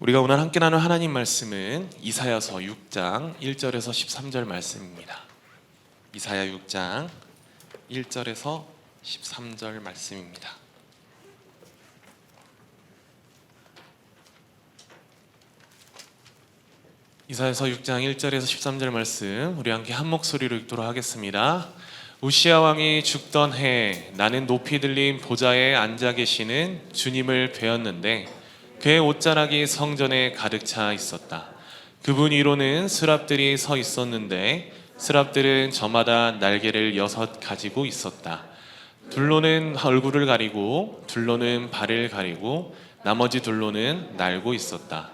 우리가 오늘 함께 나눌 하나님 말씀은 이사야서 6장 1절에서 13절 말씀입니다. 이사야 6장 1절에서 13절 말씀입니다. 이사야서 6장 1절에서 13절 말씀 우리 함께 한 목소리로 읽도록 하겠습니다. 우시야 왕이 죽던 해 나는 높이 들린 보좌에 앉아 계시는 주님을 뵈었는데 그의 옷자락이 성전에 가득 차 있었다. 그분 위로는 스랍들이 서 있었는데 스랍들은 저마다 날개를 6 가지고 있었다. 둘로는 얼굴을 가리고 둘로는 발을 가리고 나머지 둘로는 날고 있었다.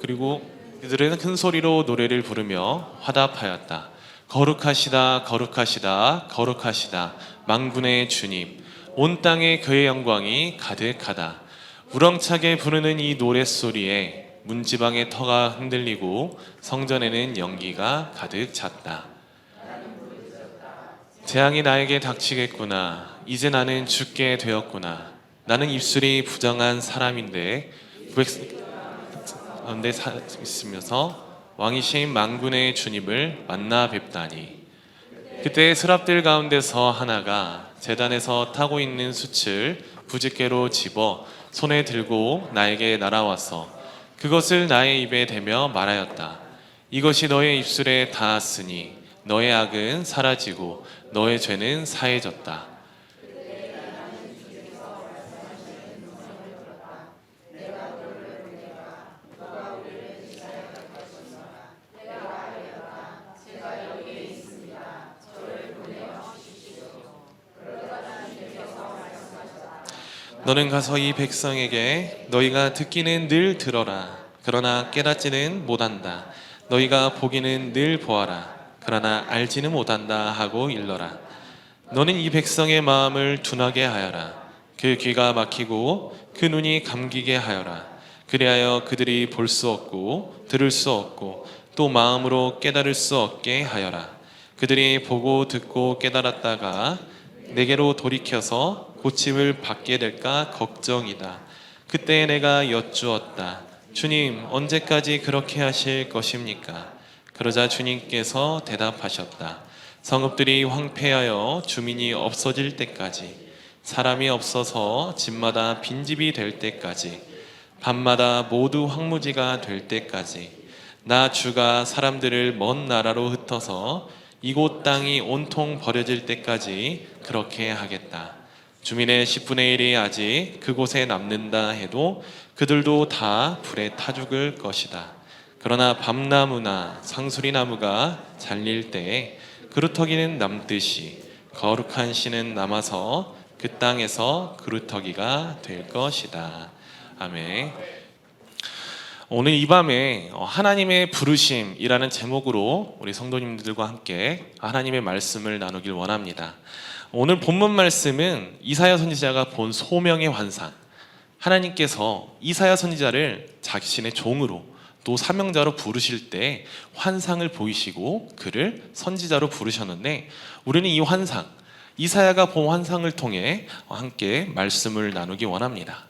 그리고 그들은 큰 소리로 노래를 부르며 화답하였다. 거룩하시다 거룩하시다 거룩하시다 만군의 주님, 온 땅에 그의 영광이 가득하다. 우렁차게 부르는 이 노랫소리에 문지방의 터가 흔들리고 성전에는 연기가 가득 찼다. 재앙이 나에게 닥치겠구나. 이제 나는 죽게 되었구나. 나는 입술이 부정한 사람인데 가운데 있으면서 왕이신 만군의 주님을 만나 뵙다니. 그때 스랍들 가운데서 하나가 제단에서 타고 있는 숯을 부집개로 집어 손에 들고 나에게 날아와서 그것을 나의 입에 대며 말하였다. 이것이 너의 입술에 닿았으니 너의 악은 사라지고 너의 죄는 사해졌다. 너는 가서 이 백성에게 너희가 듣기는 늘 들어라. 그러나 깨닫지는 못한다. 너희가 보기는 늘 보아라. 그러나 알지는 못한다 하고 일러라. 너는 이 백성의 마음을 둔하게 하여라. 그 귀가 막히고 그 눈이 감기게 하여라. 그리하여 그들이 볼 수 없고 들을 수 없고 또 마음으로 깨달을 수 없게 하여라. 그들이 보고 듣고 깨달았다가 내게로 돌이켜서 고침을 받게 될까 걱정이다. 그때 내가 여쭈었다. 주님, 언제까지 그렇게 하실 것입니까? 그러자 주님께서 대답하셨다. 성읍들이 황폐하여 주민이 없어질 때까지, 사람이 없어서 집마다 빈집이 될 때까지, 밤마다 모두 황무지가 될 때까지, 나 주가 사람들을 먼 나라로 흩어서 이곳 땅이 온통 버려질 때까지 그렇게 하겠다. 주민의 10분의 1이 아직 그곳에 남는다 해도 그들도 다 불에 타 죽을 것이다. 그러나 밤나무나 상수리나무가 잘릴 때에 그루터기는 남듯이 거룩한 씨는 남아서 그 땅에서 그루터기가 될 것이다. 아멘. 오늘 이 밤에 하나님의 부르심이라는 제목으로 우리 성도님들과 함께 하나님의 말씀을 나누길 원합니다. 오늘 본문 말씀은 이사야 선지자가 본 소명의 환상, 하나님께서 이사야 선지자를 자신의 종으로 또 사명자로 부르실 때 환상을 보이시고 그를 선지자로 부르셨는데, 우리는 이 환상, 이사야가 본 환상을 통해 함께 말씀을 나누기 원합니다.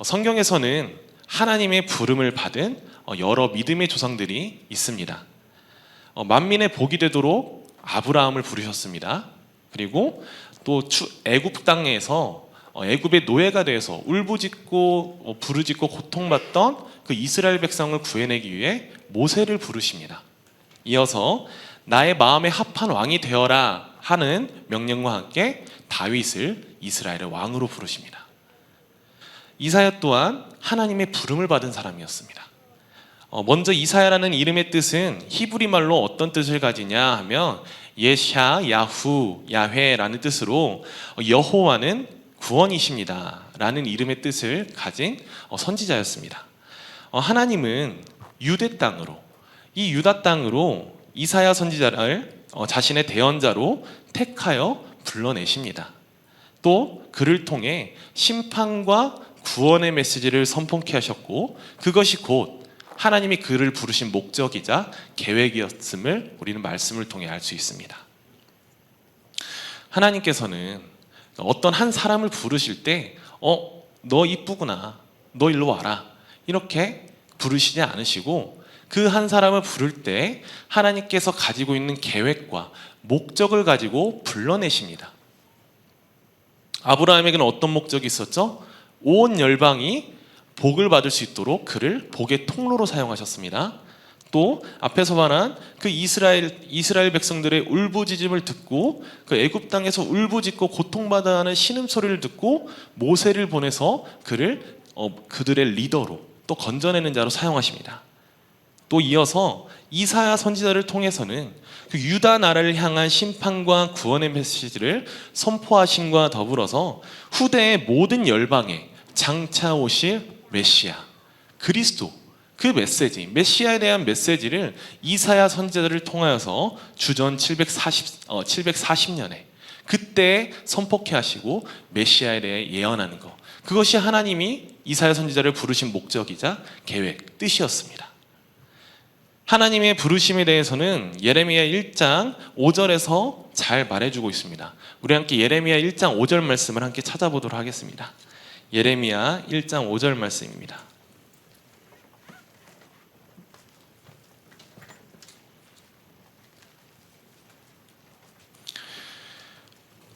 성경에서는 하나님의 부름을 받은 여러 믿음의 조상들이 있습니다. 만민의 복이 되도록 아브라함을 부르셨습니다. 그리고 또 애굽 땅에서 애굽의 노예가 돼서 울부짖고 부르짖고 고통받던 그 이스라엘 백성을 구해내기 위해 모세를 부르십니다. 이어서 나의 마음에 합한 왕이 되어라 하는 명령과 함께 다윗을 이스라엘의 왕으로 부르십니다. 이사야 또한 하나님의 부름을 받은 사람이었습니다. 먼저 이사야라는 이름의 뜻은 히브리 말로 어떤 뜻을 가지냐 하면 예샤, 야후, 야훼라는 뜻으로 여호와는 구원이십니다 라는 이름의 뜻을 가진 선지자였습니다. 하나님은 유대 땅으로, 이 유다 땅으로 이사야 선지자를 자신의 대언자로 택하여 불러내십니다. 또 그를 통해 심판과 구원의 메시지를 선포케 하셨고, 그것이 곧 하나님이 그를 부르신 목적이자 계획이었음을 우리는 말씀을 통해 알 수 있습니다. 하나님께서는 어떤 한 사람을 부르실 때 너 이쁘구나, 너 일로 와라, 이렇게 부르시지 않으시고 그 한 사람을 부를 때 하나님께서 가지고 있는 계획과 목적을 가지고 불러내십니다. 아브라함에게는 어떤 목적이 있었죠? 온 열방이 복을 받을 수 있도록 그를 복의 통로로 사용하셨습니다. 또 앞에서 말한 그 이스라엘 백성들의 울부짖음을 듣고 그 애굽 땅에서 울부짖고 고통받아 하는 신음소리를 듣고 모세를 보내서 그를 그들의 리더로 또 건져내는 자로 사용하십니다. 또 이어서 이사야 선지자를 통해서는 그 유다 나라를 향한 심판과 구원의 메시지를 선포하심과 더불어서 후대의 모든 열방에 장차 오실 메시아 그리스도 그 메시지 메시아에 대한 메시지를 이사야 선지자를 통하여서 주전 740년에 그때 선포케 하시고 메시아에 대해 예언하는 것, 그것이 하나님이 이사야 선지자를 부르신 목적이자 계획, 뜻이었습니다. 하나님의 부르심에 대해서는 예레미야 1장 5절에서 잘 말해주고 있습니다. 우리 함께 예레미야 1장 5절 말씀을 함께 찾아보도록 하겠습니다. 예레미야 1장 5절 말씀입니다.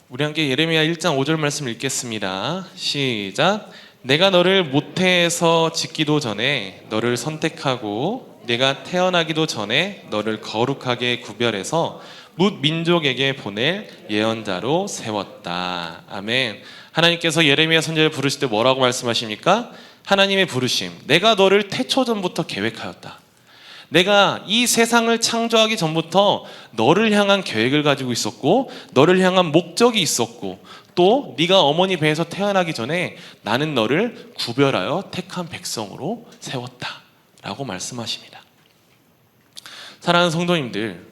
우리 함께 예레미야 1장 5절 말씀을 읽겠습니다. 시작. 내가 너를 모태에서 짓기도 전에 너를 선택하고 내가 태어나기도 전에 너를 거룩하게 구별해서 뭇 민족에게 보낼 예언자로 세웠다. 아멘. 하나님께서 예레미야 선지자를 부르실 때 뭐라고 말씀하십니까? 하나님의 부르심, 내가 너를 태초전부터 계획하였다. 내가 이 세상을 창조하기 전부터 너를 향한 계획을 가지고 있었고 너를 향한 목적이 있었고 또 네가 어머니 배에서 태어나기 전에 나는 너를 구별하여 택한 백성으로 세웠다 라고 말씀하십니다. 사랑하는 성도님들,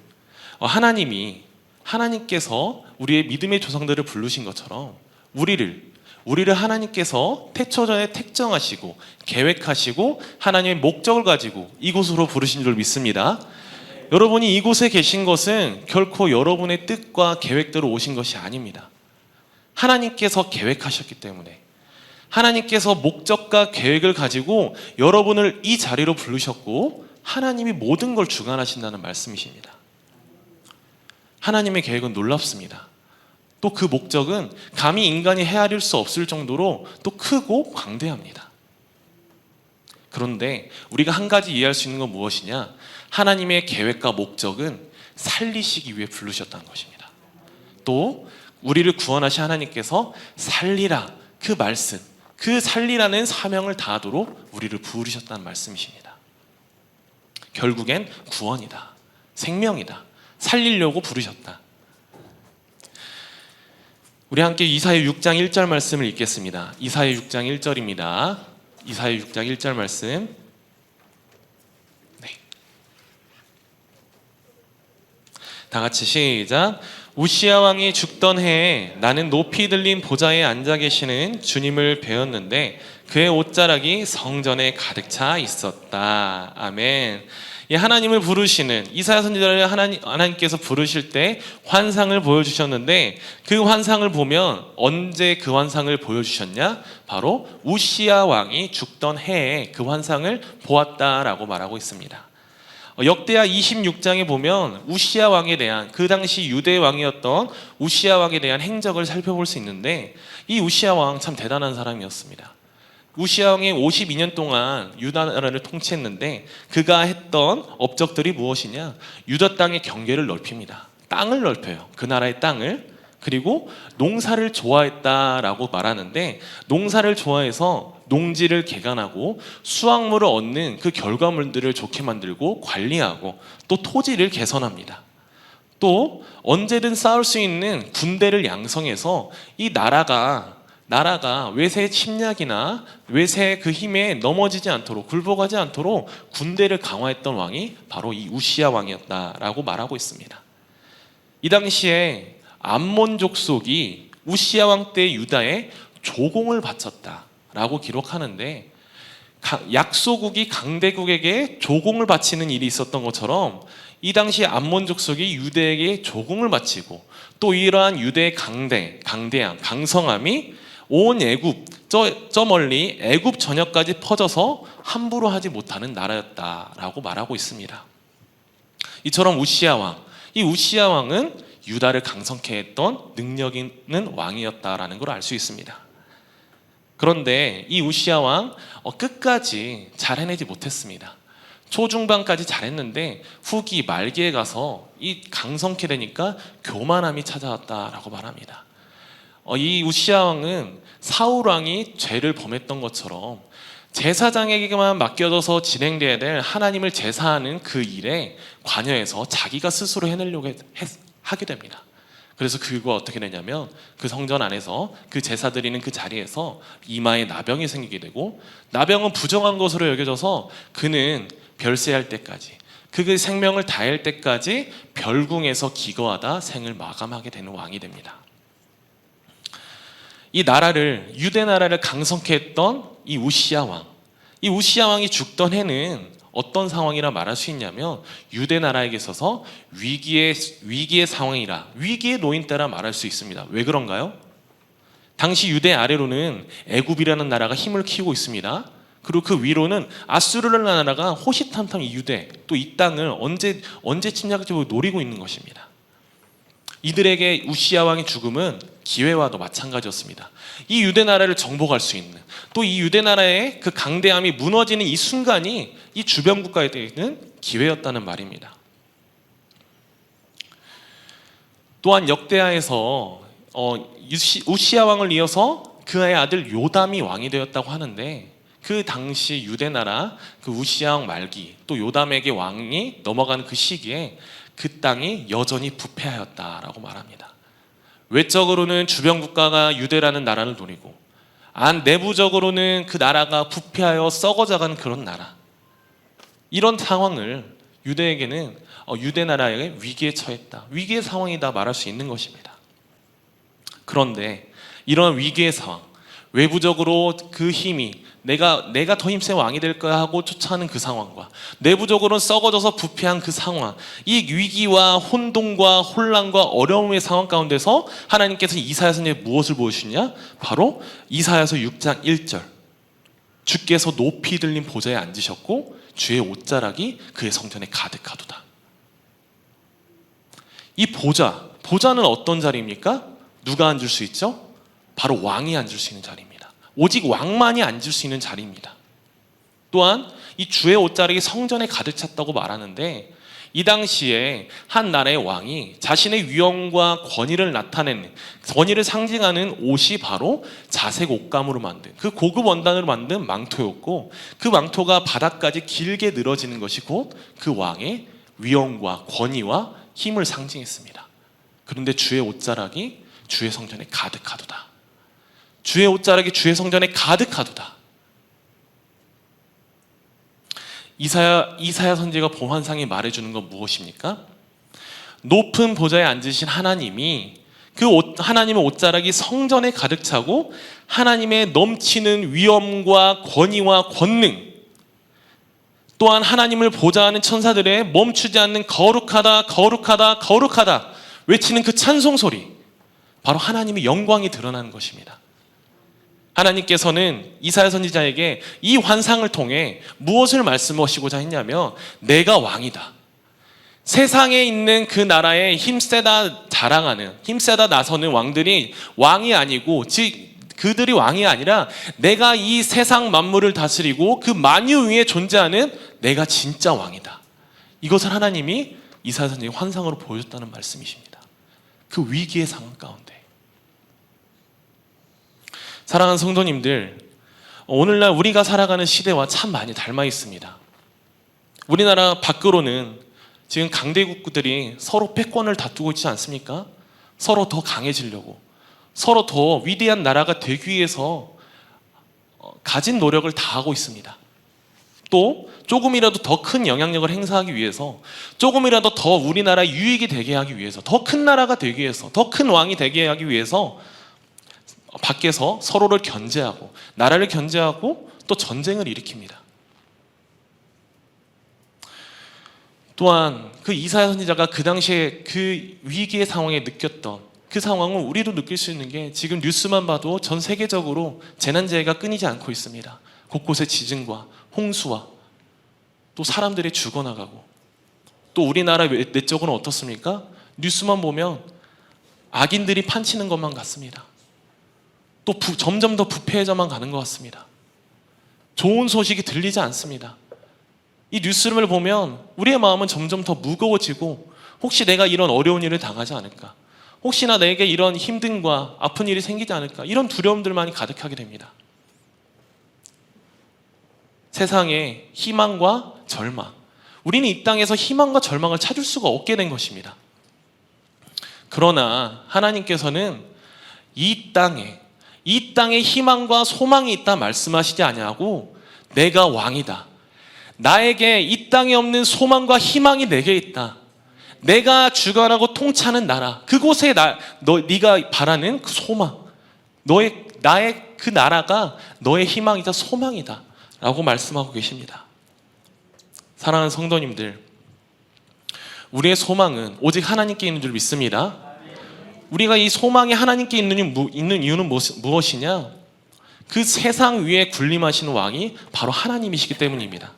하나님께서 우리의 믿음의 조상들을 부르신 것처럼 우리를 하나님께서 태초전에 택정하시고 계획하시고 하나님의 목적을 가지고 이곳으로 부르신 줄 믿습니다. 여러분이 이곳에 계신 것은 결코 여러분의 뜻과 계획대로 오신 것이 아닙니다. 하나님께서 계획하셨기 때문에, 하나님께서 목적과 계획을 가지고 여러분을 이 자리로 부르셨고 하나님이 모든 걸 주관하신다는 말씀이십니다. 하나님의 계획은 놀랍습니다. 또 그 목적은 감히 인간이 헤아릴 수 없을 정도로 또 크고 광대합니다. 그런데 우리가 한 가지 이해할 수 있는 건 무엇이냐? 하나님의 계획과 목적은 살리시기 위해 부르셨다는 것입니다. 또 우리를 구원하신 하나님께서 살리라, 그 말씀, 그 살리라는 사명을 다하도록 우리를 부르셨다는 말씀이십니다. 결국엔 구원이다, 생명이다, 살리려고 부르셨다. 우리 함께 이사야 6장 1절 말씀을 읽겠습니다. 이사야 6장 1절입니다. 이사야 6장 1절 말씀. 네. 다 같이 시작. 우시야 왕이 죽던 해에 나는 높이 들린 보좌에 앉아 계시는 주님을 배웠는데 그의 옷자락이 성전에 가득 차 있었다. 아멘. 하나님을 부르시는 이사야 선지자를 하나님께서 부르실 때 환상을 보여주셨는데 그 환상을 보면 언제 그 환상을 보여주셨냐? 바로 우시야 왕이 죽던 해에 그 환상을 보았다라고 말하고 있습니다. 역대하 26장에 보면 우시야 왕에 대한, 그 당시 유대 왕이었던 우시야 왕에 대한 행적을 살펴볼 수 있는데 이 우시야 왕 참 대단한 사람이었습니다. 우시야 왕이 52년 동안 유다 나라를 통치했는데 그가 했던 업적들이 무엇이냐? 유다 땅의 경계를 넓힙니다. 땅을 넓혀요. 그 나라의 땅을. 그리고 농사를 좋아했다라고 말하는데 농사를 좋아해서 농지를 개간하고 수확물을 얻는 그 결과물들을 좋게 만들고 관리하고 또 토지를 개선합니다. 또 언제든 싸울 수 있는 군대를 양성해서 이 나라가 외세의 침략이나 외세의 그 힘에 넘어지지 않도록, 굴복하지 않도록 군대를 강화했던 왕이 바로 이 우시야 왕이었다라고 말하고 있습니다. 이 당시에 암몬 족속이 우시야 왕 때 유다에 조공을 바쳤다라고 기록하는데 약소국이 강대국에게 조공을 바치는 일이 있었던 것처럼 이 당시 암몬 족속이 유대에게 조공을 바치고 또 이러한 유대의 강대함, 강성함이 온 애굽, 저 멀리 애굽 전역까지 퍼져서 함부로 하지 못하는 나라였다라고 말하고 있습니다. 이처럼 우시야 왕, 이 우시야 왕은 유다를 강성케 했던 능력 있는 왕이었다라는 걸 알 수 있습니다. 그런데 이 우시야 왕 끝까지 잘 해내지 못했습니다. 초중반까지 잘했는데 후기 말기에 가서 이 강성케 되니까 교만함이 찾아왔다라고 말합니다. 이 우시야 왕은 사울 왕이 죄를 범했던 것처럼 제사장에게만 맡겨져서 진행돼야 될 하나님을 제사하는 그 일에 관여해서 자기가 스스로 해내려고 하게 됩니다. 그래서 그거 어떻게 되냐면 그 성전 안에서 그 제사 드리는 그 자리에서 이마에 나병이 생기게 되고, 나병은 부정한 것으로 여겨져서 그는 별세할 때까지, 그의 생명을 다할 때까지 별궁에서 기거하다 생을 마감하게 되는 왕이 됩니다. 이 나라를, 유대 나라를 강성케 했던 이 우시야 왕, 이 우시야 왕이 죽던 해는 어떤 상황이라 말할 수 있냐면 유대 나라에게 있어서 위기의 상황이라, 위기에 놓인 때라 말할 수 있습니다. 왜 그런가요? 당시 유대 아래로는 애굽이라는 나라가 힘을 키우고 있습니다. 그리고 그 위로는 아수르라는 나라가 호시탐탐 이 유대, 또 이 땅을 언제 침략할지 노리고 있는 것입니다. 이들에게 우시야 왕의 죽음은 기회와도 마찬가지였습니다. 이 유대 나라를 정복할 수 있는, 또 이 유대 나라의 그 강대함이 무너지는 이 순간이 이 주변 국가에게는 기회였다는 말입니다. 또한 역대하에서 우시야 왕을 이어서 그의 아들 요담이 왕이 되었다고 하는데, 그 당시 유대 나라 그 우시야 왕 말기, 또 요담에게 왕이 넘어가는 그 시기에 그 땅이 여전히 부패하였다라고 말합니다. 외적으로는 주변 국가가 유대라는 나라를 노리고, 내부적으로는 그 나라가 부패하여 썩어져가는 그런 나라, 이런 상황을 유대에게는 유대 나라의 위기에 처했다, 위기의 상황이다 말할 수 있는 것입니다. 그런데 이런 위기의 상황, 외부적으로 그 힘이 내가 더 힘센 왕이 될 거야 하고 쫓아하는 그 상황과 내부적으로는 썩어져서 부패한 그 상황, 이 위기와 혼돈과 혼란과 어려움의 상황 가운데서 하나님께서 이사야 선지자에게 무엇을 보여주시냐? 바로 이사야서 6장 1절, 주께서 높이 들린 보좌에 앉으셨고 주의 옷자락이 그의 성전에 가득하도다. 이 보좌는 어떤 자리입니까? 누가 앉을 수 있죠? 바로 왕이 앉을 수 있는 자리입니다. 오직 왕만이 앉을 수 있는 자리입니다. 또한 이 주의 옷자락이 성전에 가득 찼다고 말하는데, 이 당시에 한 나라의 왕이 자신의 위엄과 권위를 나타내는, 권위를 상징하는 옷이 바로 자색 옷감으로 만든, 그 고급 원단으로 만든 망토였고, 그 망토가 바닥까지 길게 늘어지는 것이 곧 그 왕의 위엄과 권위와 힘을 상징했습니다. 그런데 주의 옷자락이 주의 성전에 가득하도다. 주의 옷자락이 주의 성전에 가득하도다. 이사야 선지자가 본 환상이 말해주는 건 무엇입니까? 높은 보좌에 앉으신 하나님이, 하나님의 옷자락이 성전에 가득 차고 하나님의 넘치는 위엄과 권위와 권능, 또한 하나님을 보좌하는 천사들의 멈추지 않는 거룩하다 거룩하다 거룩하다 외치는 그 찬송 소리, 바로 하나님의 영광이 드러나는 것입니다. 하나님께서는 이사야 선지자에게 이 환상을 통해 무엇을 말씀하시고자 했냐면, 내가 왕이다. 세상에 있는 그 나라에 힘세다 자랑하는, 힘세다 나서는 왕들이 왕이 아니고, 즉 그들이 왕이 아니라 내가 이 세상 만물을 다스리고 그 만유 위에 존재하는 내가 진짜 왕이다. 이것을 하나님이 이사야 선지자의 환상으로 보여줬다는 말씀이십니다. 그 위기의 상황 가운데. 사랑하는 성도님들, 오늘날 우리가 살아가는 시대와 참 많이 닮아 있습니다. 우리나라 밖으로는 지금 강대국들이 서로 패권을 다투고 있지 않습니까? 서로 더 강해지려고, 서로 더 위대한 나라가 되기 위해서 가진 노력을 다하고 있습니다. 또 조금이라도 더 큰 영향력을 행사하기 위해서, 조금이라도 더 우리나라 유익이 되게 하기 위해서, 더 큰 나라가 되기 위해서, 더 큰 왕이 되게 하기 위해서 밖에서 서로를 견제하고, 나라를 견제하고 또 전쟁을 일으킵니다. 또한 그 이사야 선지자가 그 당시에 그 위기의 상황에 느꼈던 그 상황은 우리도 느낄 수 있는 게 지금 뉴스만 봐도 전 세계적으로 재난재해가 끊이지 않고 있습니다. 곳곳에 지진과 홍수와 또 사람들이 죽어나가고, 또 우리나라 내적으로는 어떻습니까? 뉴스만 보면 악인들이 판치는 것만 같습니다. 또 점점 더 부패해져만 가는 것 같습니다. 좋은 소식이 들리지 않습니다. 이 뉴스를 보면 우리의 마음은 점점 더 무거워지고, 혹시 내가 이런 어려운 일을 당하지 않을까, 혹시나 내게 이런 힘듦과 아픈 일이 생기지 않을까, 이런 두려움들만이 가득하게 됩니다. 세상에 희망과 절망, 우리는 이 땅에서 희망과 절망을 찾을 수가 없게 된 것입니다. 그러나 하나님께서는 이 땅에 희망과 소망이 있다 말씀하시지 아니하고, 내가 왕이다, 나에게 이 땅에 없는 소망과 희망이 내게 있다, 내가 주관하고 통치하는 나라, 그곳에 네가 바라는 그 소망, 나의 그 나라가 너의 희망이자 소망이다 라고 말씀하고 계십니다. 사랑하는 성도님들, 우리의 소망은 오직 하나님께 있는 줄 믿습니다. 우리가 이 소망이 하나님께 있는 이유는 무엇이냐? 그 세상 위에 군림하시는 왕이 바로 하나님이시기 때문입니다.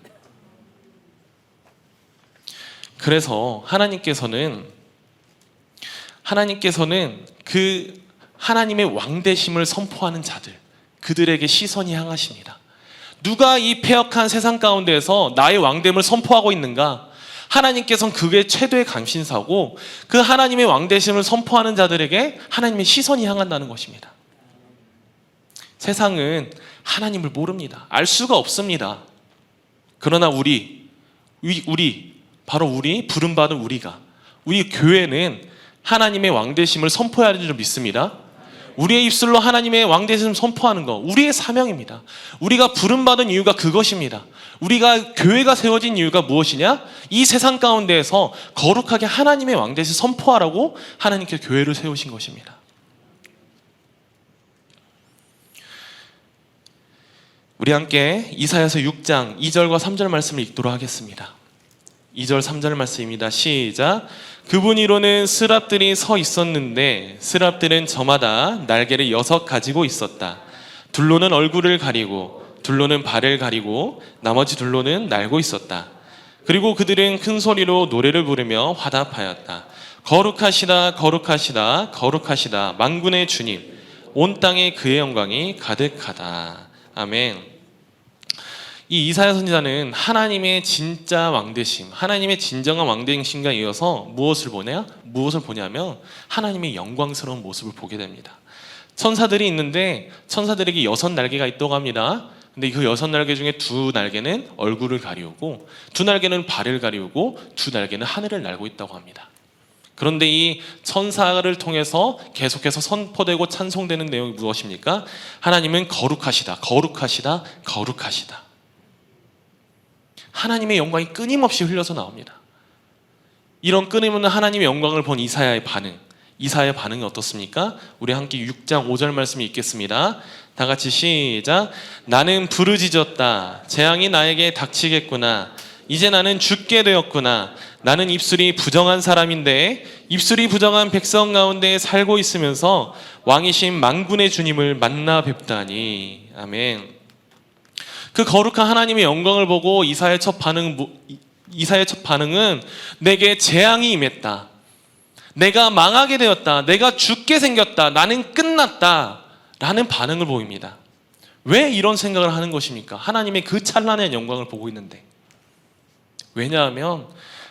그래서 하나님께서는 그 하나님의 왕되심을 선포하는 자들, 그들에게 시선이 향하십니다. 누가 이 패역한 세상 가운데에서 나의 왕됨을 선포하고 있는가? 하나님께서는 그게 최대의 관심사고, 그 하나님의 왕되심을 선포하는 자들에게 하나님의 시선이 향한다는 것입니다. 세상은 하나님을 모릅니다. 알 수가 없습니다. 그러나 우리 부름받은 우리 교회는 하나님의 왕되심을 선포해야 하는 줄 믿습니다. 우리의 입술로 하나님의 왕되심을 선포하는 것, 우리의 사명입니다. 우리가 부름받은 이유가 그것입니다. 우리가 교회가 세워진 이유가 무엇이냐? 이 세상 가운데에서 거룩하게 하나님의 왕되심을 선포하라고 하나님께서 교회를 세우신 것입니다. 우리 함께 이사야서 6장 2절과 3절 말씀을 읽도록 하겠습니다. 2절 3절 말씀입니다. 시작. 그분 위로는 스랍들이 서 있었는데 스랍들은 저마다 날개를 6 가지고 있었다. 둘로는 얼굴을 가리고 둘로는 발을 가리고 나머지 둘로는 날고 있었다. 그리고 그들은 큰 소리로 노래를 부르며 화답하였다. 거룩하시다 거룩하시다 거룩하시다 만군의 주님, 온 땅에 그의 영광이 가득하다. 아멘. 이 이사야 선지자는 하나님의 진짜 왕되심, 하나님의 진정한 왕되심과 이어서 무엇을 보냐면 하나님의 영광스러운 모습을 보게 됩니다. 천사들이 있는데 천사들에게 6 날개가 있다고 합니다. 근데 그 6 날개 중에 2 날개는 얼굴을 가리우고 2 날개는 발을 가리우고 2 날개는 하늘을 날고 있다고 합니다. 그런데 이 천사를 통해서 계속해서 선포되고 찬송되는 내용이 무엇입니까? 하나님은 거룩하시다 거룩하시다 거룩하시다. 하나님의 영광이 끊임없이 흘려서 나옵니다. 이런 끊임없는 하나님의 영광을 본 이사야의 반응이 어떻습니까? 우리 함께 6장 5절 말씀 읽겠습니다. 다 같이 시작. 나는 부르짖었다. 재앙이 나에게 닥치겠구나. 이제 나는 죽게 되었구나. 나는 입술이 부정한 사람인데 입술이 부정한 백성 가운데 살고 있으면서 왕이신 만군의 주님을 만나 뵙다니. 아멘. 그 거룩한 하나님의 영광을 보고 이사야의 첫 반응은 내게 재앙이 임했다. 내가 망하게 되었다. 내가 죽게 생겼다. 나는 끝났다. 라는 반응을 보입니다. 왜 이런 생각을 하는 것입니까? 하나님의 그 찬란한 영광을 보고 있는데. 왜냐하면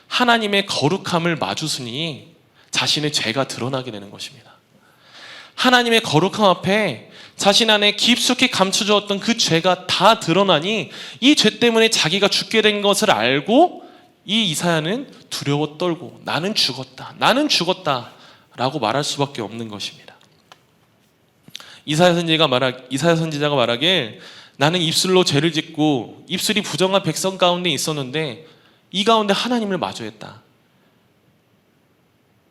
하나님의 거룩함을 마주쓰니 자신의 죄가 드러나게 되는 것입니다. 하나님의 거룩함 앞에 자신 안에 깊숙이 감춰주었던 그 죄가 다 드러나니 이 죄 때문에 자기가 죽게 된 것을 알고 이 이사야는 두려워 떨고 나는 죽었다 라고 말할 수밖에 없는 것입니다. 이사야 선지자가 말하길 나는 입술로 죄를 짓고 입술이 부정한 백성 가운데 있었는데 이 가운데 하나님을 마주했다.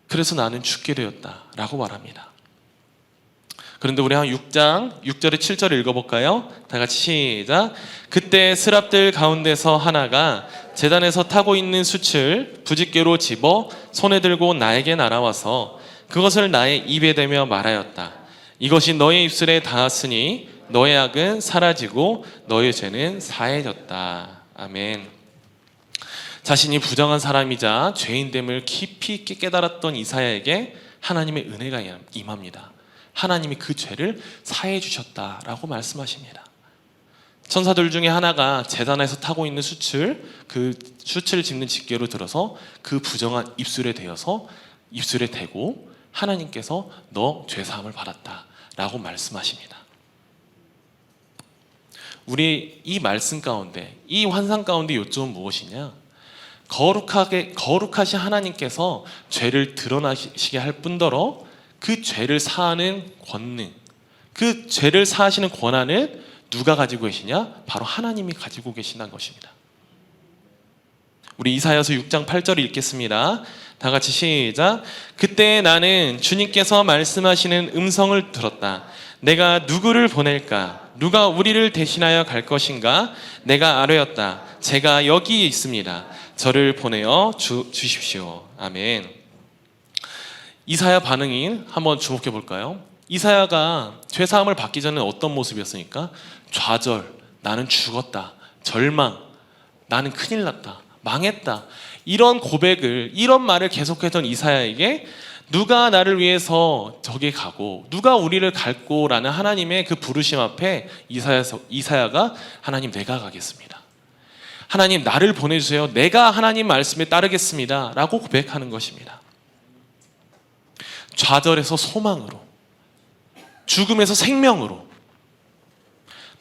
그래서 나는 죽게 되었다 라고 말합니다. 그런데 우리 한 6장 6절에 7절을 읽어볼까요? 다 같이 시작. 그때 스랍들 가운데서 하나가 제단에서 타고 있는 숯을 부짓개로 집어 손에 들고 나에게 날아와서 그것을 나의 입에 대며 말하였다. 이것이 너의 입술에 닿았으니 너의 악은 사라지고 너의 죄는 사해졌다. 아멘. 자신이 부정한 사람이자 죄인됨을 깊이 있게 깨달았던 이사야에게 하나님의 은혜가 임합니다. 하나님이 그 죄를 사해 주셨다라고 말씀하십니다. 천사들 중에 하나가 제단에서 타고 있는 그 숯을 짚는 집게로 들어서 그 부정한 입술에 대어서 입술에 대고 하나님께서 너 죄사함을 받았다라고 말씀하십니다. 우리 이 말씀 가운데, 이 환상 가운데 요점은 무엇이냐? 거룩하신 하나님께서 죄를 드러나시게 할 뿐더러 그 죄를 사하는 권능, 그 죄를 사하시는 권한을 누가 가지고 계시냐? 바로 하나님이 가지고 계시다는 것입니다. 우리 이사야서 6장 8절을 읽겠습니다. 다 같이 시작. 그때 나는 주님께서 말씀하시는 음성을 들었다. 내가 누구를 보낼까? 누가 우리를 대신하여 갈 것인가? 내가 아뢰었다. 제가 여기 있습니다. 저를 보내어 주십시오. 아멘. 이사야 반응이 한번 주목해 볼까요? 이사야가 죄사함을 받기 전에 어떤 모습이었습니까? 좌절, 나는 죽었다. 절망, 나는 큰일 났다. 망했다. 이런 고백을, 이런 말을 계속했던 이사야에게 누가 나를 위해서 저기 가고 누가 우리를 갈고 라는 하나님의 그 부르심 앞에 이사야가 하나님 내가 가겠습니다. 하나님 나를 보내주세요. 내가 하나님 말씀에 따르겠습니다. 라고 고백하는 것입니다. 좌절에서 소망으로, 죽음에서 생명으로,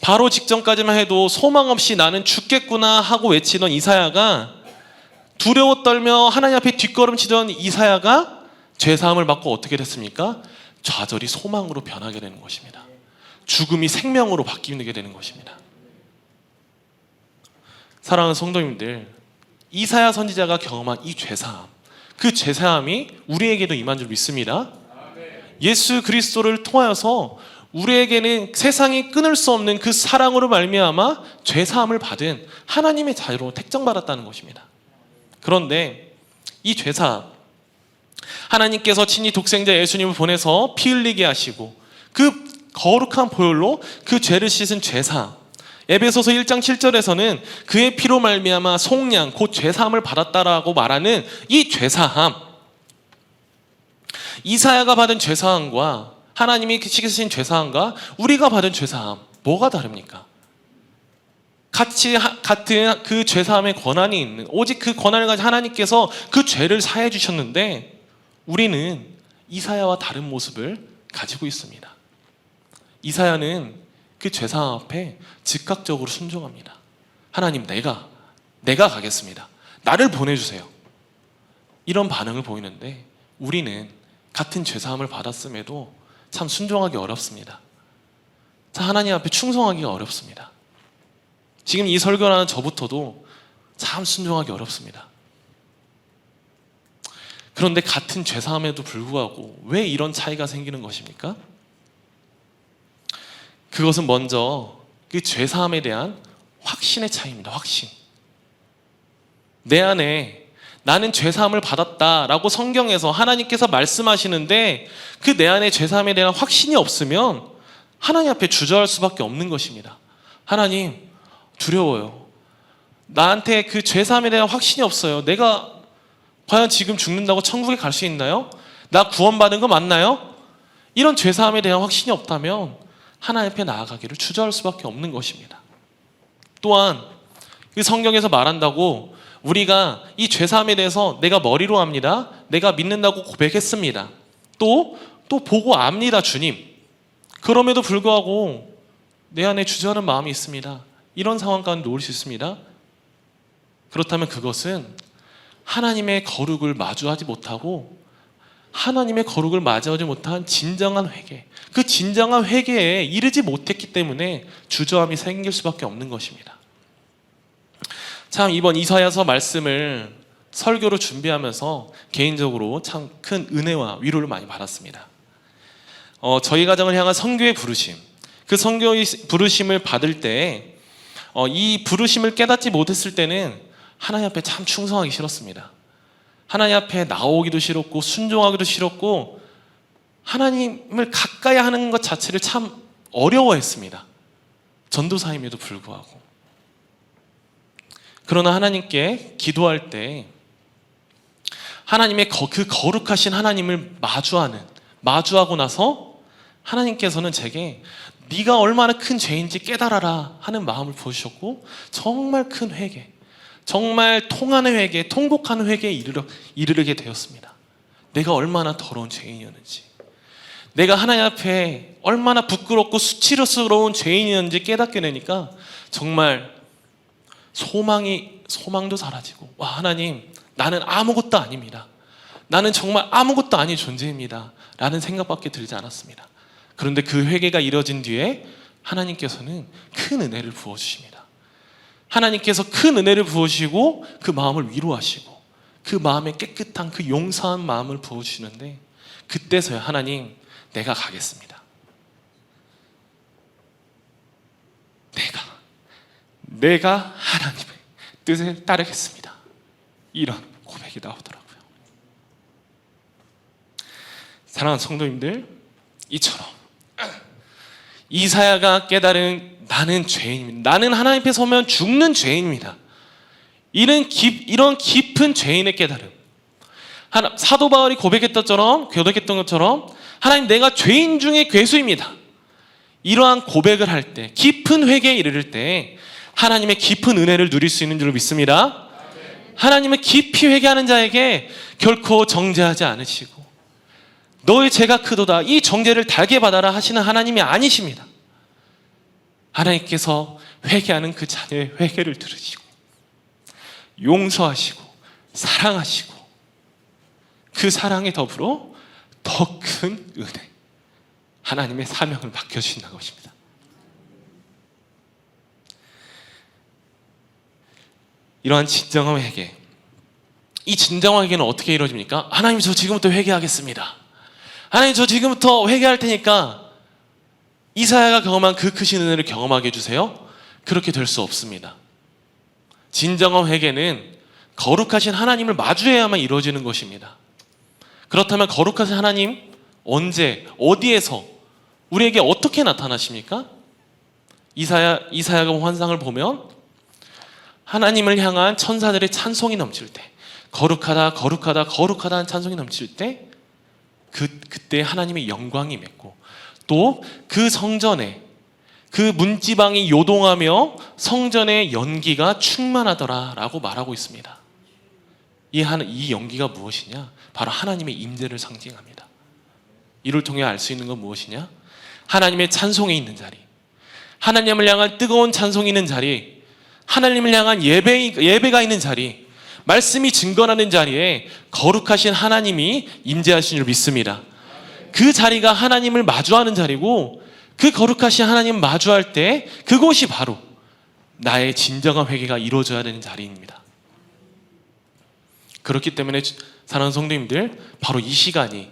바로 직전까지만 해도 소망 없이 나는 죽겠구나 하고 외치던 이사야가, 두려워 떨며 하나님 앞에 뒷걸음치던 이사야가 죄사함을 받고 어떻게 됐습니까? 좌절이 소망으로 변하게 되는 것입니다. 죽음이 생명으로 바뀌게 되는 것입니다. 사랑하는 성도님들, 이사야 선지자가 경험한 이 죄사함, 그 죄사함이 우리에게도 임한 줄 믿습니다. 예수 그리스도를 통하여서 우리에게는 세상이 끊을 수 없는 그 사랑으로 말미암아 죄사함을 받은 하나님의 자유로 택정받았다는 것입니다. 그런데 이 죄사함, 하나님께서 친히 독생자 예수님을 보내서 피 흘리게 하시고 그 거룩한 보혈로 그 죄를 씻은 죄사함, 에베소서 1장 7절에서는 그의 피로 말미암아 속량 곧 죄사함을 받았다라고 말하는 이 죄사함, 이사야가 받은 죄사함과 하나님이 씻으신 죄사함과 우리가 받은 죄사함 뭐가 다릅니까? 같은 그 죄사함의 권한이 있는, 오직 그 권한을 가진 하나님께서 그 죄를 사해 주셨는데 우리는 이사야와 다른 모습을 가지고 있습니다. 이사야는 그 죄사함 앞에 즉각적으로 순종합니다. 하나님 내가 가겠습니다. 나를 보내주세요. 이런 반응을 보이는데 우리는 같은 죄사함을 받았음에도 참 순종하기 어렵습니다. 하나님 앞에 충성하기가 어렵습니다. 지금 이 설교를 하는 저부터도 참 순종하기 어렵습니다. 그런데 같은 죄사함에도 불구하고 왜 이런 차이가 생기는 것입니까? 그것은 먼저 그 죄사함에 대한 확신의 차이입니다. 확신. 내 안에 나는 죄사함을 받았다라고 성경에서 하나님께서 말씀하시는데 그 내 안에 죄사함에 대한 확신이 없으면 하나님 앞에 주저할 수밖에 없는 것입니다. 하나님 두려워요. 나한테 그 죄사함에 대한 확신이 없어요. 내가 과연 지금 죽는다고 천국에 갈 수 있나요? 나 구원받은 거 맞나요? 이런 죄사함에 대한 확신이 없다면 하나님 앞에 나아가기를 주저할 수밖에 없는 것입니다. 또한 그 성경에서 말한다고 우리가 이 죄사함에 대해서 내가 머리로 압니다. 내가 믿는다고 고백했습니다. 또 보고 압니다, 주님. 그럼에도 불구하고 내 안에 주저하는 마음이 있습니다. 이런 상황 가운데 놓을 수 있습니다. 그렇다면 그것은 하나님의 거룩을 마주하지 못하고 하나님의 거룩을 맞이하지 못한 진정한 회개, 그 진정한 회개에 이르지 못했기 때문에 주저함이 생길 수밖에 없는 것입니다. 참 이번 이사야서 말씀을 설교로 준비하면서 개인적으로 참 큰 은혜와 위로를 많이 받았습니다. 저희 가정을 향한 선교의 부르심, 그 선교의 부르심을 받을 때 이 부르심을 깨닫지 못했을 때는 하나님 앞에 참 충성하기 싫었습니다. 하나님 앞에 나오기도 싫었고 순종하기도 싫었고 하나님을 가까이 하는 것 자체를 참 어려워했습니다. 전도사임에도 불구하고. 그러나 하나님께 기도할 때 하나님의 그 거룩하신 하나님을 마주하고 나서 하나님께서는 제게 네가 얼마나 큰 죄인지 깨달아라 하는 마음을 보여주셨고, 정말 큰 회개, 정말 통하는 회개, 통곡하는 회개에 이르게 되었습니다. 내가 얼마나 더러운 죄인이었는지, 내가 하나님 앞에 얼마나 부끄럽고 수치스러운 죄인이었는지 깨닫게 되니까 정말 소망도 사라지고, 와, 하나님, 나는 아무것도 아닙니다. 나는 정말 아무것도 아닌 존재입니다 라는 생각밖에 들지 않았습니다. 그런데 그 회개가 이뤄진 뒤에 하나님께서는 큰 은혜를 부어주십니다. 하나님께서 큰 은혜를 부어주시고 그 마음을 위로하시고 그 마음에 깨끗한 그 용서한 마음을 부어주시는데, 그때서야 하나님, 내가 가겠습니다. 내가 하나님의 뜻을 따르겠습니다. 이런 고백이 나오더라고요. 사랑하는 성도님들, 이처럼 이사야가 깨달은 나는 죄인입니다. 나는 하나님 앞에 서면 죽는 죄인입니다. 이런 깊은 죄인의 깨달음, 사도 바울이 고백했던 것처럼 하나님, 내가 죄인 중에 괴수입니다. 이러한 고백을 할 때, 깊은 회개에 이르를 때 하나님의 깊은 은혜를 누릴 수 있는 줄로 믿습니다. 하나님은 깊이 회개하는 자에게 결코 정죄하지 않으시고 너의 죄가 크도다, 이 정죄를 달게 받아라 하시는 하나님이 아니십니다. 하나님께서 회개하는 그 자녀의 회개를 들으시고 용서하시고 사랑하시고 그 사랑에 더불어 더 큰 은혜, 하나님의 사명을 맡겨주신다는 것입니다. 이러한 진정한 회개, 이 진정한 회개는 어떻게 이루어집니까? 하나님, 저 지금부터 회개하겠습니다. 하나님, 저 지금부터 회개할 테니까 이사야가 경험한 그 크신 은혜를 경험하게 해주세요. 그렇게 될 수 없습니다. 진정한 회개는 거룩하신 하나님을 마주해야만 이루어지는 것입니다. 그렇다면 거룩하신 하나님, 언제, 어디에서, 우리에게 어떻게 나타나십니까? 이사야가 환상을 보면 하나님을 향한 천사들의 찬송이 넘칠 때, 거룩하다 거룩하다 거룩하다 는 찬송이 넘칠 때 그때 하나님의 영광이 임했고, 또 그 성전에 그 문지방이 요동하며 성전의 연기가 충만하더라 라고 말하고 있습니다. 이 연기가 무엇이냐? 바로 하나님의 임재를 상징합니다. 이를 통해 알 수 있는 건 무엇이냐? 하나님의 찬송이 있는 자리, 하나님을 향한 뜨거운 찬송이 있는 자리, 하나님을 향한 예배가 있는 자리, 말씀이 증거하는 자리에 거룩하신 하나님이 임재하신 줄 믿습니다. 그 자리가 하나님을 마주하는 자리고, 그 거룩하신 하나님을 마주할 때 그곳이 바로 나의 진정한 회개가 이루어져야 되는 자리입니다. 그렇기 때문에 사랑하는 성도님들, 바로 이 시간이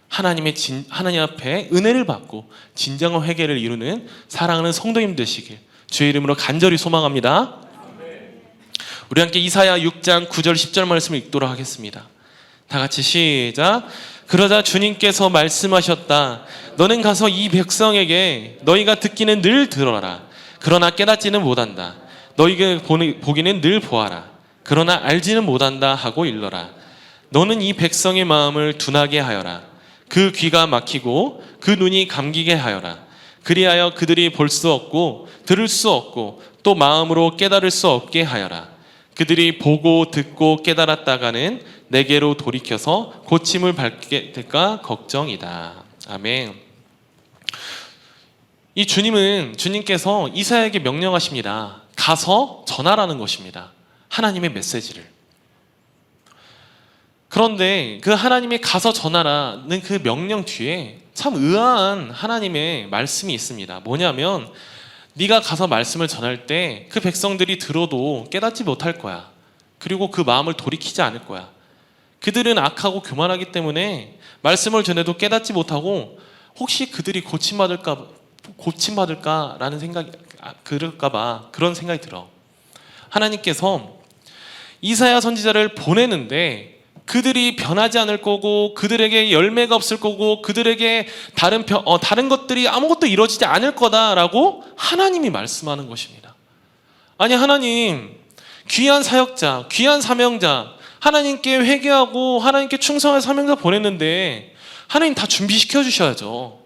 하나님 앞에 은혜를 받고 진정한 회개를 이루는 사랑하는 성도님 되시길 주의 이름으로 간절히 소망합니다. 우리 함께 이사야 6장 9절 10절 말씀을 읽도록 하겠습니다. 다 같이 시작. 그러자 주님께서 말씀하셨다. 너는 가서 이 백성에게 너희가 듣기는 늘 들어라. 그러나 깨닫지는 못한다. 너희가 보기는 늘 보아라. 그러나 알지는 못한다 하고 일러라. 너는 이 백성의 마음을 둔하게 하여라. 그 귀가 막히고 그 눈이 감기게 하여라. 그리하여 그들이 볼 수 없고 들을 수 없고 또 마음으로 깨달을 수 없게 하여라. 그들이 보고 듣고 깨달았다가는 내게로 돌이켜서 고침을 받게 될까 걱정이다. 아멘. 이 주님께서 이사야에게 명령하십니다. 가서 전하라는 것입니다. 하나님의 메시지를. 그런데 그 하나님의 가서 전하라는 그 명령 뒤에 참 의아한 하나님의 말씀이 있습니다. 뭐냐면, 네가 가서 말씀을 전할 때 그 백성들이 들어도 깨닫지 못할 거야. 그리고 그 마음을 돌이키지 않을 거야. 그들은 악하고 교만하기 때문에 말씀을 전해도 깨닫지 못하고 혹시 그들이 고침받을까라는 생각이, 그럴까봐 그런 생각이 들어. 하나님께서 이사야 선지자를 보내는데 그들이 변하지 않을 거고, 그들에게 열매가 없을 거고, 그들에게 다른 것들이 아무것도 이루어지지 않을 거다라고 하나님이 말씀하는 것입니다. 아니, 하나님, 귀한 사역자, 귀한 사명자, 하나님께 회개하고 하나님께 충성할 사명자 보냈는데 하나님 다 준비시켜 주셔야죠.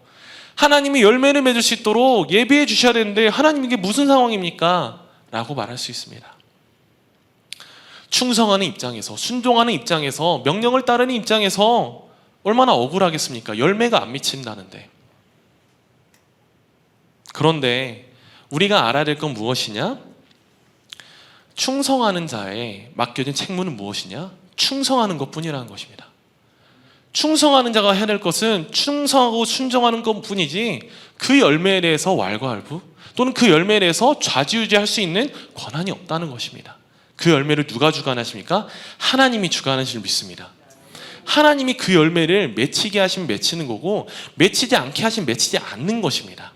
하나님이 열매를 맺을 수 있도록 예비해 주셔야 되는데 하나님 이게 무슨 상황입니까? 라고 말할 수 있습니다. 충성하는 입장에서, 순종하는 입장에서, 명령을 따르는 입장에서 얼마나 억울하겠습니까? 열매가 안 미친다는데. 그런데 우리가 알아야 될 건 무엇이냐? 충성하는 자에 맡겨진 책무는 무엇이냐? 충성하는 것뿐이라는 것입니다. 충성하는 자가 해야 될 것은 충성하고 순종하는 것뿐이지 그 열매에 대해서 왈가왈부 또는 그 열매에 대해서 좌지우지할 수 있는 권한이 없다는 것입니다. 그 열매를 누가 주관하십니까? 하나님이 주관하시는 줄 믿습니다. 하나님이 그 열매를 맺히게 하시면 맺히는 거고 맺히지 않게 하시면 맺히지 않는 것입니다.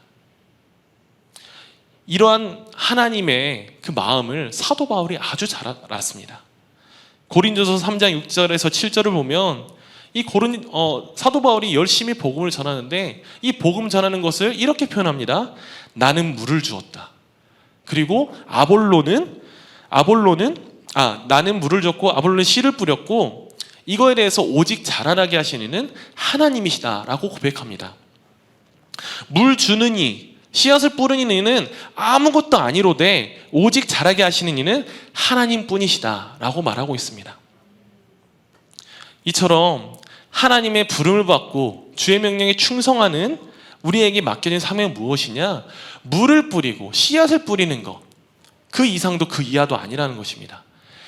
이러한 하나님의 그 마음을 사도 바울이 아주 잘 알았습니다. 고린도서 3장 6절에서 7절을 보면 이 사도 바울이 열심히 복음을 전하는데 이 복음 전하는 것을 이렇게 표현합니다. 나는 물을 주었다. 그리고 나는 물을 줬고 아볼로는 씨를 뿌렸고 이거에 대해서 오직 자라나게 하시는 이는 하나님이시다 라고 고백합니다. 물 주는 이, 씨앗을 뿌리는 이는 아무것도 아니로되 오직 자라게 하시는 이는 하나님뿐이시다 라고 말하고 있습니다. 이처럼 하나님의 부름을 받고 주의 명령에 충성하는 우리에게 맡겨진 사명은 무엇이냐? 물을 뿌리고 씨앗을 뿌리는 것, 그 이상도 그 이하도 아니라는 것입니다.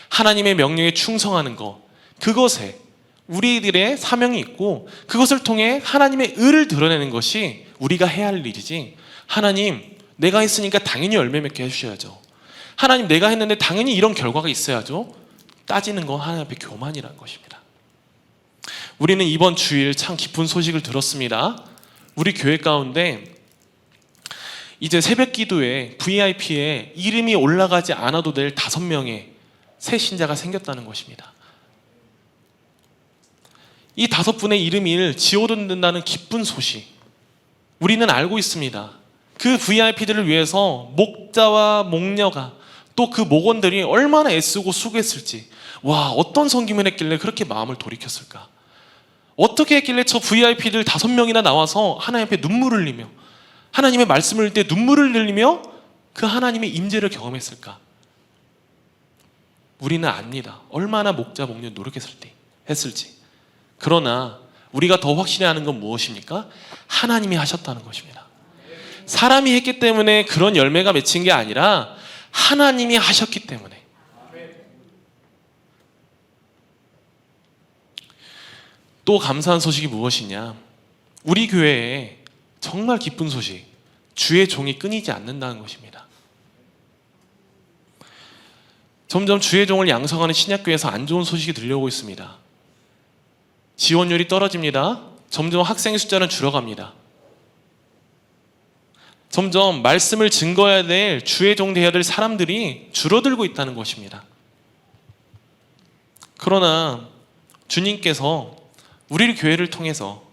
하나님의 명령에 충성하는 것, 그것에 우리들의 사명이 있고 그것을 통해 하나님의 의를 드러내는 것이 우리가 해야 할 일이지, 하나님 내가 했으니까 당연히 열매 맺게 해주셔야죠, 하나님 내가 했는데 당연히 이런 결과가 있어야죠, 따지는 건 하나님 앞에 교만이라는 것입니다. 우리는 이번 주일 참 기쁜 소식을 들었습니다. 우리 교회 가운데 이제 새벽 기도에 VIP에 이름이 올라가지 않아도 될 5명의 새 신자가 생겼다는 것입니다. 이 5분의 이름을 지어둔다는 기쁜 소식, 우리는 알고 있습니다. 그 VIP들을 위해서 목자와 목녀가 또 그 목원들이 얼마나 애쓰고 수고했을지, 와, 어떤 섬김을 했길래 그렇게 마음을 돌이켰을까? 어떻게 했길래 저 VIP들 5명이나 나와서 하나님 앞에 눈물을 흘리며 하나님의 말씀을 들 때 눈물을 흘리며 그 하나님의 임재를 경험했을까? 우리는 압니다. 얼마나 목자 목녀 노력했을지. 그러나 우리가 더 확실히 아는 건 무엇입니까? 하나님이 하셨다는 것입니다. 사람이 했기 때문에 그런 열매가 맺힌 게 아니라 하나님이 하셨기 때문에. 또 감사한 소식이 무엇이냐? 우리 교회에 정말 기쁜 소식, 주의 종이 끊이지 않는다는 것입니다. 점점 주의 종을 양성하는 신약교회에서 안 좋은 소식이 들려오고 있습니다. 지원율이 떨어집니다. 점점 학생의 숫자는 줄어갑니다. 점점 말씀을 증거해야 될, 주의 종 되어야 될 사람들이 줄어들고 있다는 것입니다. 그러나 주님께서 우리 교회를 통해서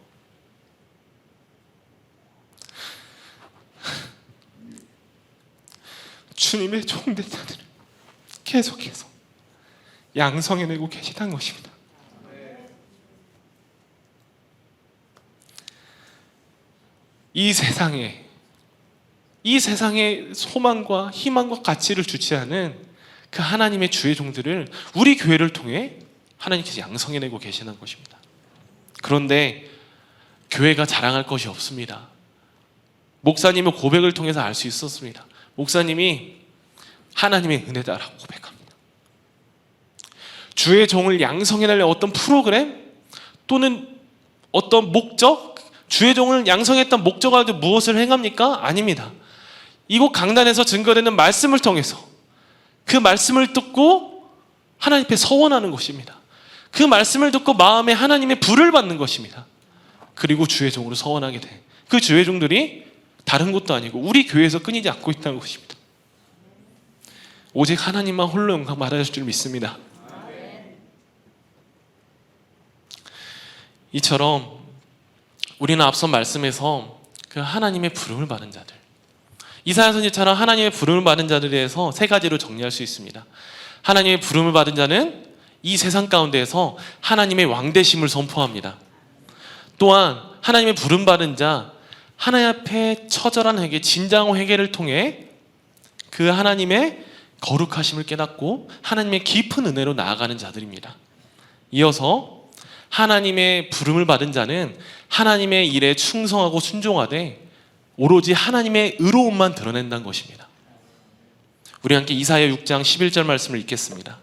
주님의 종된 자들을 계속해서 양성해내고 계시다는 것입니다. 이 세상에 소망과 희망과 가치를 주체하는 그 하나님의 주의 종들을 우리 교회를 통해 하나님께서 양성해내고 계시는 것입니다. 그런데 교회가 자랑할 것이 없습니다. 목사님의 고백을 통해서 알 수 있었습니다. 목사님이 하나님의 은혜다라고 고백합니다. 주의 종을 양성해낼 어떤 프로그램 또는 어떤 목적, 주의 종을 양성했던 목적을 가지고 무엇을 행합니까? 아닙니다. 이곳 강단에서 증거되는 말씀을 통해서 그 말씀을 듣고 하나님 앞에 서원하는 것입니다. 그 말씀을 듣고 마음에 하나님의 불을 받는 것입니다. 그리고 주의 종으로 서원하게 돼. 그 주의 종들이 다른 곳도 아니고 우리 교회에서 끊이지 않고 있다는 것입니다. 오직 하나님만 홀로 영광 받아줄 줄 믿습니다. 이처럼 우리는 앞선 말씀에서 그 하나님의 부름을 받은 자들, 이사야 선지처럼 하나님의 부름을 받은 자들에 대해서 세 가지로 정리할 수 있습니다. 하나님의 부름을 받은 자는 이 세상 가운데에서 하나님의 왕되심을 선포합니다. 또한 하나님의 부름 받은 자, 하나님 앞에 처절한 회개, 진정 회개를 통해 그 하나님의 거룩하심을 깨닫고 하나님의 깊은 은혜로 나아가는 자들입니다. 이어서 하나님의 부름을 받은 자는 하나님의 일에 충성하고 순종하되 오로지 하나님의 의로움만 드러낸다는 것입니다. 우리 함께 이사야 6장 11절 말씀을 읽겠습니다.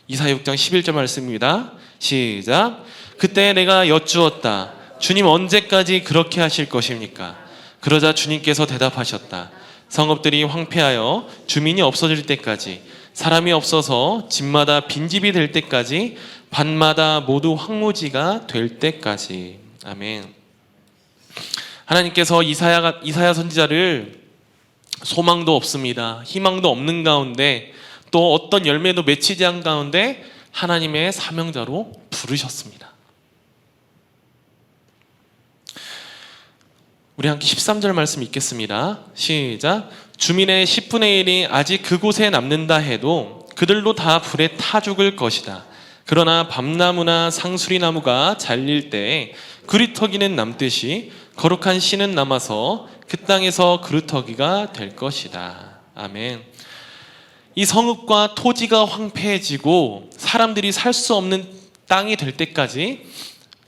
이사야 6장 11절 말씀입니다. 시작. 그때 내가 여쭈었다. 주님 언제까지 그렇게 하실 것입니까? 그러자 주님께서 대답하셨다. 성읍들이 황폐하여 주민이 없어질 때까지, 사람이 없어서 집마다 빈집이 될 때까지, 밭마다 모두 황무지가 될 때까지. 아멘. 하나님께서 이사야 선지자를 소망도 없습니다, 희망도 없는 가운데, 또 어떤 열매도 맺히지 않은 가운데 하나님의 사명자로 부르셨습니다. 우리 함께 13절 말씀 읽겠습니다. 시작. 주민의 10분의 1이 아직 그곳에 남는다 해도 그들도 다 불에 타 죽을 것이다. 그러나 밤나무나 상수리나무가 잘릴 때에 그루터기는 남듯이 거룩한 씨는 남아서 그 땅에서 그루터기가 될 것이다. 아멘. 이 성읍과 토지가 황폐해지고 사람들이 살 수 없는 땅이 될 때까지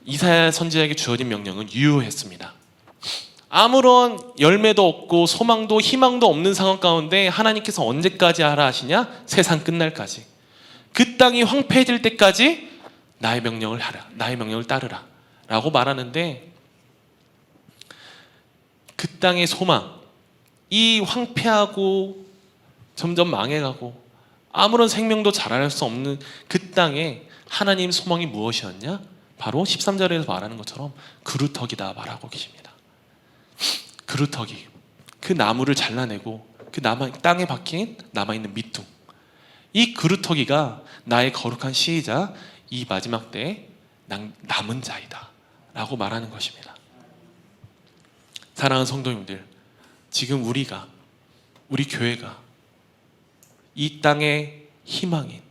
이사야 선지자에게 주어진 명령은 유효했습니다. 아무런 열매도 없고 소망도 희망도 없는 상황 가운데 하나님께서 언제까지 하라 하시냐? 세상 끝날까지. 그 땅이 황폐해질 때까지 나의 명령을 하라, 나의 명령을 따르라 라고 말하는데, 그 땅의 소망, 이 황폐하고 점점 망해가고 아무런 생명도 자랄 수 없는 그 땅에 하나님 소망이 무엇이었냐? 바로 13절에서 말하는 것처럼 그루터기다 말하고 계십니다. 그루터기, 그 나무를 잘라내고 그 땅에 박힌 남아있는 밑둥, 이 그루터기가 나의 거룩한 씨이자 이 마지막 때에 남은 자이다 라고 말하는 것입니다. 사랑하는 성도님들, 지금 우리 교회가 이 땅의 희망인,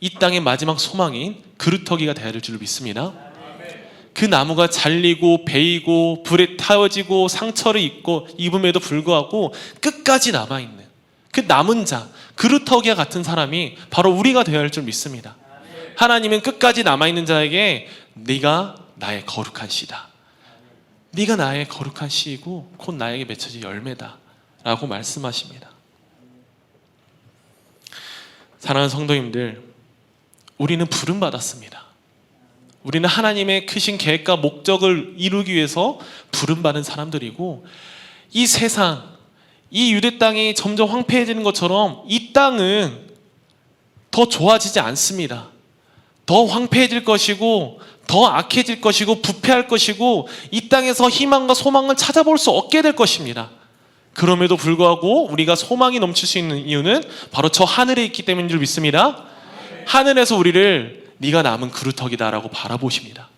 이 땅의 마지막 소망인 그루터기가 되어야 될 줄 믿습니다. 그 나무가 잘리고 베이고 불에 타워지고 상처를 입음에도 불구하고 끝까지 남아있는 그 남은 자, 그루터기와 같은 사람이 바로 우리가 되어야 할 줄 믿습니다. 하나님은 끝까지 남아있는 자에게 네가 나의 거룩한 씨다, 네가 나의 거룩한 씨이고 곧 나에게 맺혀질 열매다 라고 말씀하십니다. 사랑하는 성도님들, 우리는 부름받았습니다. 우리는 하나님의 크신 계획과 목적을 이루기 위해서 부름받은 사람들이고, 이 세상, 이 유대 땅이 점점 황폐해지는 것처럼 이 땅은 더 좋아지지 않습니다. 더 황폐해질 것이고 더 악해질 것이고 부패할 것이고 이 땅에서 희망과 소망을 찾아볼 수 없게 될 것입니다. 그럼에도 불구하고 우리가 소망이 넘칠 수 있는 이유는 바로 저 하늘에 있기 때문인 줄 믿습니다. 하늘에서 우리를 네가 남은 그루터기다 라고 바라보십니다.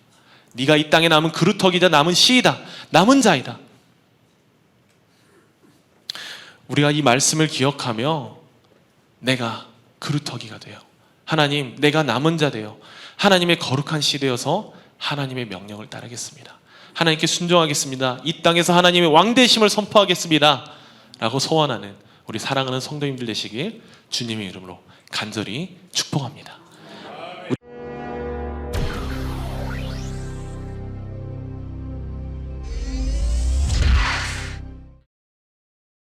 네가 이 땅에 남은 그루터기다, 남은 씨이다, 남은 자이다. 우리가 이 말씀을 기억하며 내가 그루터기가 되어, 하나님 내가 남은 자 되어 하나님의 거룩한 씨 되어서 하나님의 명령을 따르겠습니다, 하나님께 순종하겠습니다, 이 땅에서 하나님의 왕되심을 선포하겠습니다 라고 소원하는 우리 사랑하는 성도님들 되시길 주님의 이름으로 간절히 축복합니다.